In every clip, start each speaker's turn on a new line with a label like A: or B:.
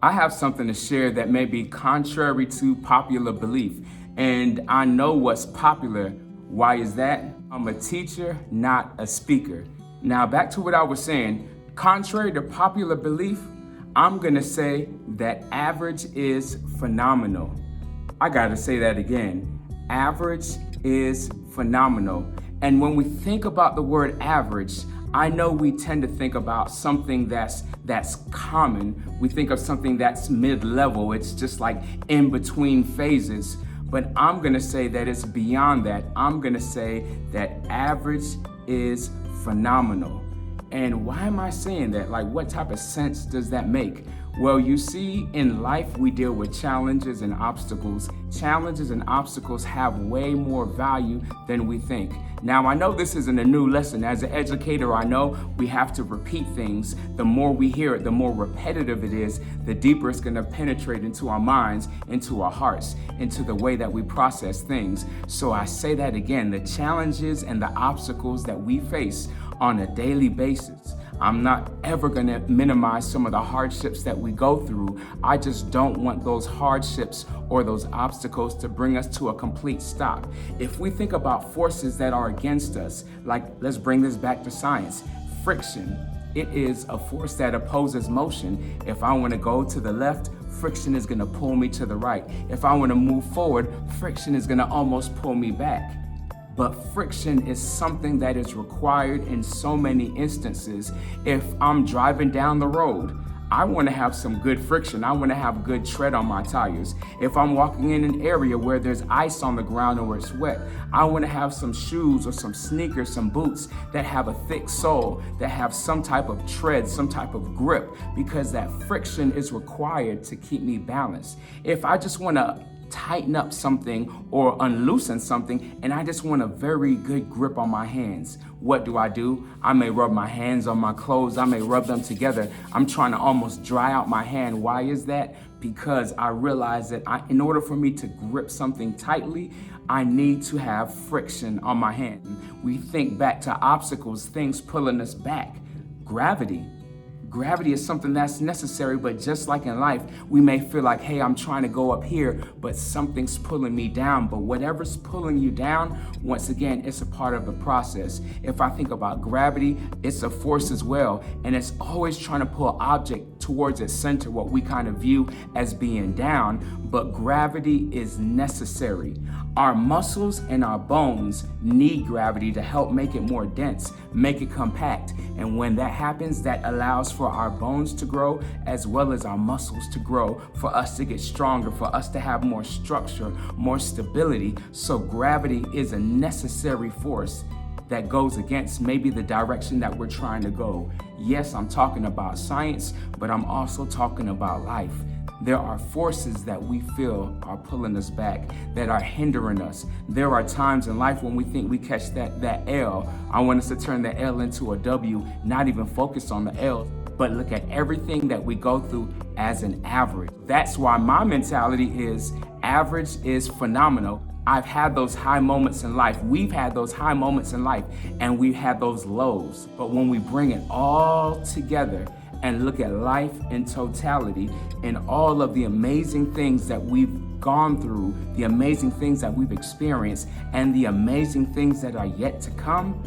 A: I have something to share that may be contrary to popular belief, and I know what's popular. Why is that? I'm a teacher, not a speaker. Now, back to what I was saying. Contrary to popular belief, I'm gonna say that average is phenomenal. I gotta say that again. Average is phenomenal. And when we think about the word average, I know we tend to think about something that's common. We think of something that's mid-level. It's just like in between phases. But I'm gonna say that it's beyond that. I'm gonna say that average is phenomenal. And why am I saying that? Like, what type of sense does that make? Well, you see, in life, we deal with challenges and obstacles. Challenges and obstacles have way more value than we think. Now, I know this isn't a new lesson. As an educator, I know we have to repeat things. The more we hear it, the more repetitive it is, the deeper it's gonna penetrate into our minds, into our hearts, into the way that we process things. So I say that again, the challenges and the obstacles that we face on a daily basis. I'm not ever gonna minimize some of the hardships that we go through. I just don't want those hardships or those obstacles to bring us to a complete stop. If we think about forces that are against us, like let's bring this back to science, friction. It is a force that opposes motion. If I wanna go to the left, friction is gonna pull me to the right. If I wanna move forward, friction is gonna almost pull me back. But friction is something that is required in so many instances. If I'm driving down the road, I want to have some good friction. I want to have good tread on my tires. If I'm walking in an area where there's ice on the ground or it's wet, I want to have some shoes or some sneakers, some boots that have a thick sole, that have some type of tread, some type of grip, because that friction is required to keep me balanced. If I just want to tighten up something or unloosen something and I just want a very good grip on my hands, what do? I may rub my hands on my clothes. I may rub them together. I'm trying to almost dry out my hand. Why is that? Because I realize that in order for me to grip something tightly, I need to have friction on my hand. We think back to obstacles, things pulling us back. Gravity. Gravity is something that's necessary, but just like in life, we may feel like, hey, I'm trying to go up here, but something's pulling me down. But whatever's pulling you down, once again, it's a part of the process. If I think about gravity, it's a force as well, and it's always trying to pull an object towards its center, what we kind of view as being down, but gravity is necessary. Our muscles and our bones need gravity to help make it more dense, make it compact. And when that happens, that allows for our bones to grow as well as our muscles to grow, for us to get stronger, for us to have more structure, more stability. So gravity is a necessary force that goes against maybe the direction that we're trying to go. Yes, I'm talking about science, but I'm also talking about life. There are forces that we feel are pulling us back, that are hindering us. There are times in life when we think we catch that L. I want us to turn the L into a W, not even focus on the L, but look at everything that we go through as an average. That's why my mentality is average is phenomenal. I've had those high moments in life. We've had those high moments in life, and we've had those lows. But when we bring it all together and look at life in totality and all of the amazing things that we've gone through, the amazing things that we've experienced, and the amazing things that are yet to come,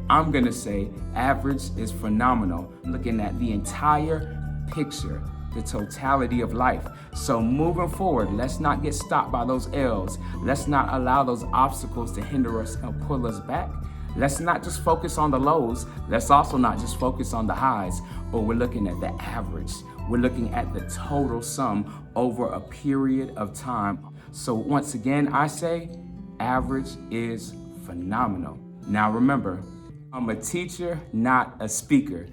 A: I'm gonna say average is phenomenal. Looking at the entire picture, the totality of life. So moving forward, let's not get stopped by those L's. Let's not allow those obstacles to hinder us and pull us back. Let's not just focus on the lows. Let's also not just focus on the highs, but we're looking at the average. We're looking at the total sum over a period of time. So once again, I say average is phenomenal. Now remember, I'm a teacher, not a speaker.